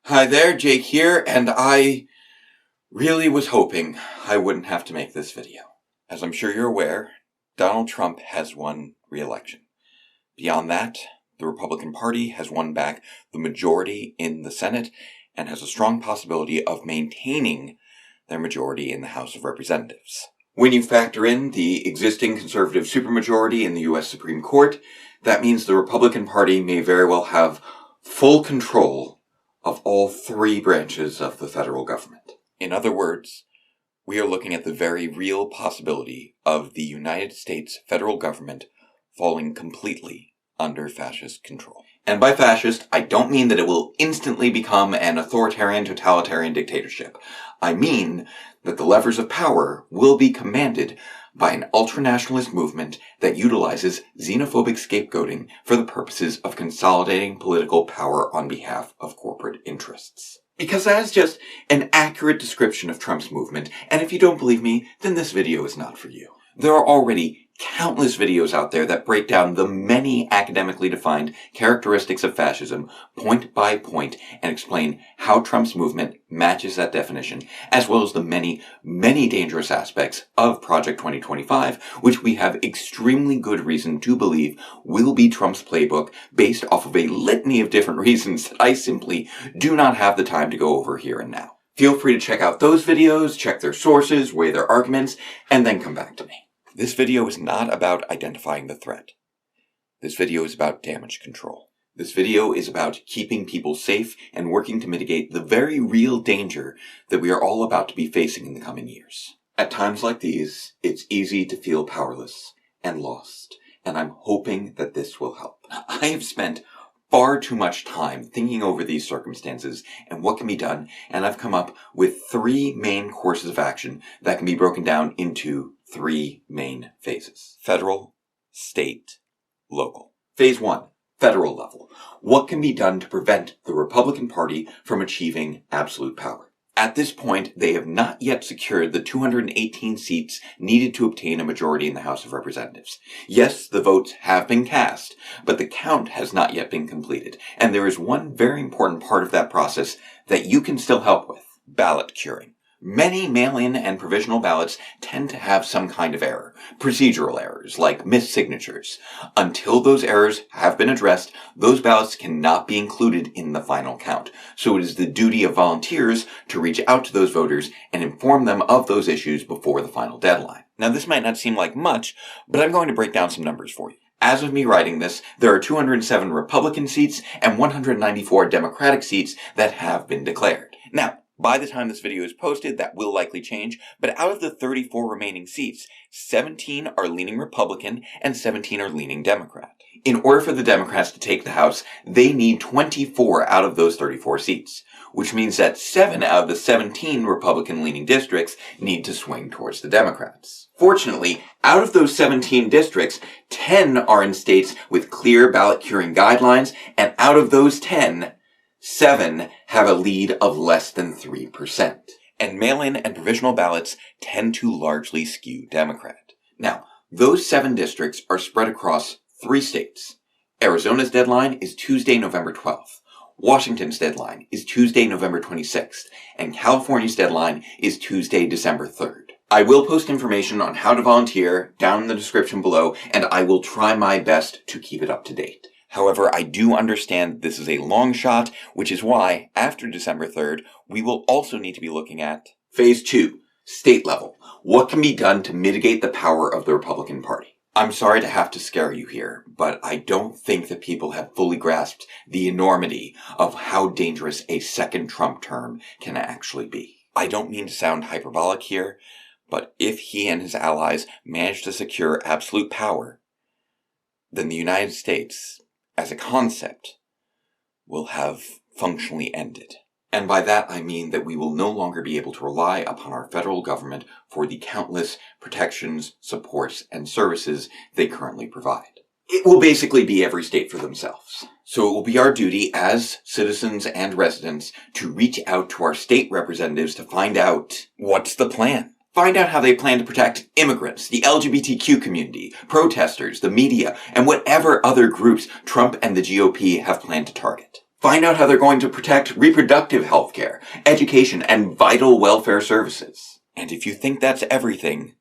Hi there, Jake here, and I really was hoping I wouldn't have to make this video. As I'm sure you're aware, Donald Trump has won re-election. Beyond that, the Republican Party has won back the majority in the Senate and has a strong possibility of maintaining their majority in the House of Representatives. When you factor in the existing conservative supermajority in the U.S. Supreme Court, that means the Republican Party may very well have full control of all three branches of the federal government. In other words, we are looking at the very real possibility of the United States federal government falling completely under fascist control. And by fascist, I don't mean that it will instantly become an authoritarian, totalitarian dictatorship. I mean that the levers of power will be commanded by an ultranationalist movement that utilizes xenophobic scapegoating for the purposes of consolidating political power on behalf of corporate interests. Because that is just an accurate description of Trump's movement, and if you don't believe me, then this video is not for you. There are already countless videos out there that break down the many academically defined characteristics of fascism point by point and explain how Trump's movement matches that definition, as well as the many, many dangerous aspects of Project 2025, which we have extremely good reason to believe will be Trump's playbook based off of a litany of different reasons that I simply do not have the time to go over here and now. Feel free to check out those videos, check their sources, weigh their arguments, and then come back to me. This video is not about identifying the threat. This video is about damage control. This video is about keeping people safe and working to mitigate the very real danger that we are all about to be facing in the coming years. At times like these, it's easy to feel powerless and lost, and I'm hoping that this will help. I have spent far too much time thinking over these circumstances and what can be done, and I've come up with three main courses of action that can be broken down into three main phases: federal, state, local. Phase 1, federal level. What can be done to prevent the Republican Party from achieving absolute power? At this point, they have not yet secured the 218 seats needed to obtain a majority in the House of Representatives. Yes, the votes have been cast, but the count has not yet been completed, and there is one very important part of that process that you can still help with: ballot curing. Many mail-in and provisional ballots tend to have some kind of error, procedural errors like missed signatures. Until those errors have been addressed, those ballots cannot be included in the final count. So it is the duty of volunteers to reach out to those voters and inform them of those issues before the final deadline. Now, this might not seem like much, but I'm going to break down some numbers for you. As of me writing this, there are 207 Republican seats and 194 Democratic seats that have been declared. Now, by the time this video is posted, that will likely change, but out of the 34 remaining seats, 17 are leaning Republican and 17 are leaning Democrat. In order for the Democrats to take the House, they need 24 out of those 34 seats, which means that 7 out of the 17 Republican-leaning districts need to swing towards the Democrats. Fortunately, out of those 17 districts, 10 are in states with clear ballot curing guidelines, and out of those 10, 7 have a lead of less than 3%. And mail-in and provisional ballots tend to largely skew Democrat. Now, those 7 districts are spread across 3 states. Arizona's deadline is Tuesday, November 12th. Washington's deadline is Tuesday, November 26th. And California's deadline is Tuesday, December 3rd. I will post information on how to volunteer down in the description below, and I will try my best to keep it up to date. However, I do understand this is a long shot, which is why, after December 3rd, we will also need to be looking at Phase 2, state level. What can be done to mitigate the power of the Republican Party? I'm sorry to have to scare you here, but I don't think that people have fully grasped the enormity of how dangerous a second Trump term can actually be. I don't mean to sound hyperbolic here, but if he and his allies manage to secure absolute power, then the United States, as a concept, will have functionally ended. And by that I mean that we will no longer be able to rely upon our federal government for the countless protections, supports, and services they currently provide. It will basically be every state for themselves. So it will be our duty as citizens and residents to reach out to our state representatives to find out what's the plan. Find out how they plan to protect immigrants, the LGBTQ community, protesters, the media, and whatever other groups Trump and the GOP have planned to target. Find out how they're going to protect reproductive health care, education, and vital welfare services. And if you think that's everything,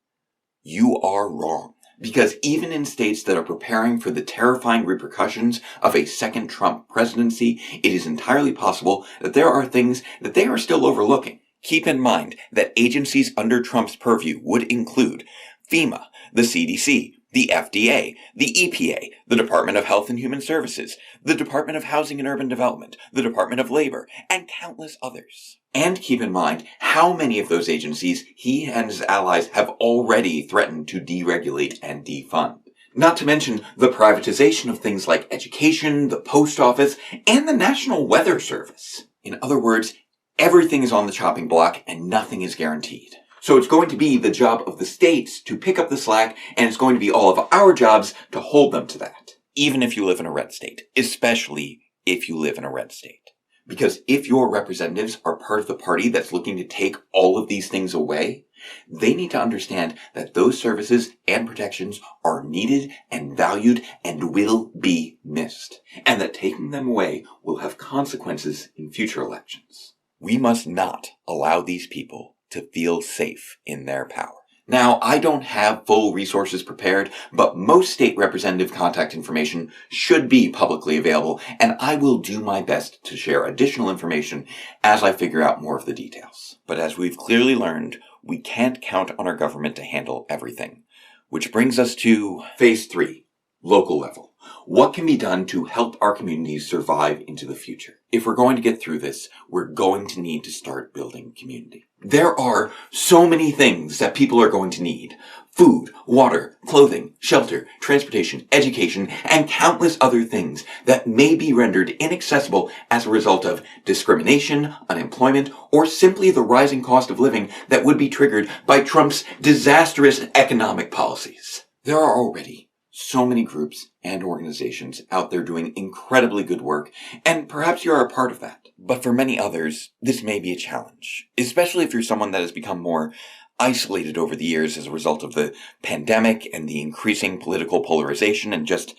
you are wrong. Because even in states that are preparing for the terrifying repercussions of a second Trump presidency, it is entirely possible that there are things that they are still overlooking. Keep in mind that agencies under Trump's purview would include FEMA, the CDC, the FDA, the EPA, the Department of Health and Human Services, the Department of Housing and Urban Development, the Department of Labor, and countless others. And keep in mind how many of those agencies he and his allies have already threatened to deregulate and defund. Not to mention the privatization of things like education, the post office, and the National Weather Service. In other words, everything is on the chopping block and nothing is guaranteed. So it's going to be the job of the states to pick up the slack, and it's going to be all of our jobs to hold them to that. Even if you live in a red state. Especially if you live in a red state. Because if your representatives are part of the party that's looking to take all of these things away, they need to understand that those services and protections are needed and valued and will be missed. And that taking them away will have consequences in future elections. We must not allow these people to feel safe in their power. Now, I don't have full resources prepared, but most state representative contact information should be publicly available, and I will do my best to share additional information as I figure out more of the details. But as we've clearly learned, we can't count on our government to handle everything. Which brings us to Phase 3, local level. What can be done to help our communities survive into the future? If we're going to get through this, we're going to need to start building community. There are so many things that people are going to need. Food, water, clothing, shelter, transportation, education, and countless other things that may be rendered inaccessible as a result of discrimination, unemployment, or simply the rising cost of living that would be triggered by Trump's disastrous economic policies. There are already so many groups and organizations out there doing incredibly good work, and perhaps you're a part of that. But for many others, this may be a challenge, especially if you're someone that has become more isolated over the years as a result of the pandemic and the increasing political polarization and just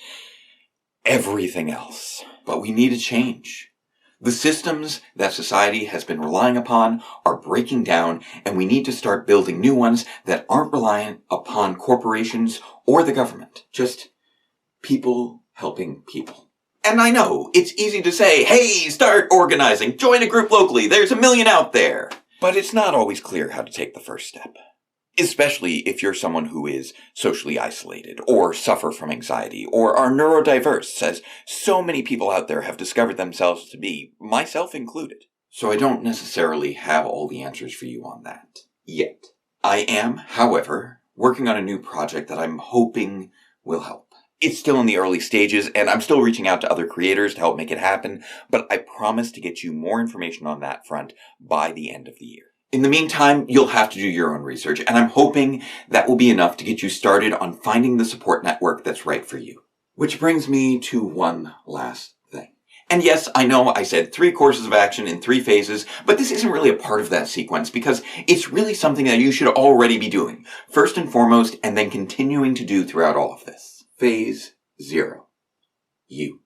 everything else. But we need a change. The systems that society has been relying upon are breaking down, and we need to start building new ones that aren't reliant upon corporations or the government. Just people helping people. And I know, it's easy to say, hey, start organizing, join a group locally, there's a million out there. But it's not always clear how to take the first step. Especially if you're someone who is socially isolated, or suffer from anxiety, or are neurodiverse, as so many people out there have discovered themselves to be, myself included. So I don't necessarily have all the answers for you on that, yet. I am, however, working on a new project that I'm hoping will help. It's still in the early stages, and I'm still reaching out to other creators to help make it happen, but I promise to get you more information on that front by the end of the year. In the meantime, you'll have to do your own research, and I'm hoping that will be enough to get you started on finding the support network that's right for you. Which brings me to one last thing. And yes, I know I said 3 courses of action in 3 phases, but this isn't really a part of that sequence because it's really something that you should already be doing, first and foremost, and then continuing to do throughout all of this. Phase 0. You.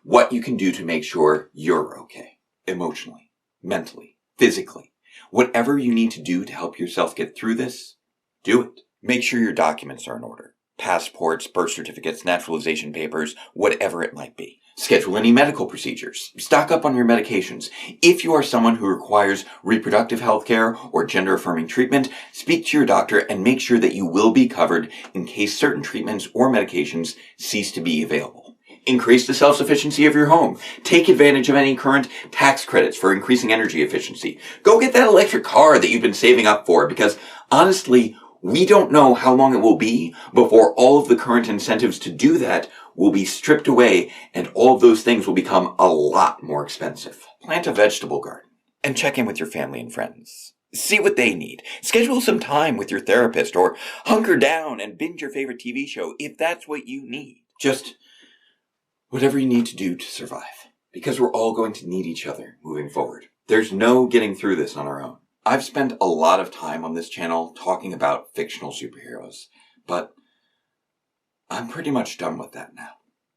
What you can do to make sure you're okay. Emotionally, mentally, physically. Whatever you need to do to help yourself get through this, do it. Make sure your documents are in order. Passports, birth certificates, naturalization papers, whatever it might be. Schedule any medical procedures. Stock up on your medications. If you are someone who requires reproductive health care or gender-affirming treatment, speak to your doctor and make sure that you will be covered in case certain treatments or medications cease to be available. Increase the self-sufficiency of your home. Take advantage of any current tax credits for increasing energy efficiency. Go get that electric car that you've been saving up for because, honestly, we don't know how long it will be before all of the current incentives to do that will be stripped away and all of those things will become a lot more expensive. Plant a vegetable garden and check in with your family and friends. See what they need. Schedule some time with your therapist or hunker down and binge your favorite TV show if that's what you need. Just whatever you need to do to survive. Because we're all going to need each other moving forward. There's no getting through this on our own. I've spent a lot of time on this channel talking about fictional superheroes, but I'm pretty much done with that now.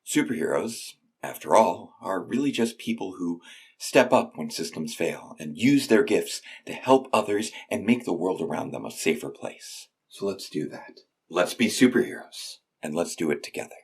Superheroes, after all, are really just people who step up when systems fail and use their gifts to help others and make the world around them a safer place. So let's do that. Let's be superheroes, and let's do it together.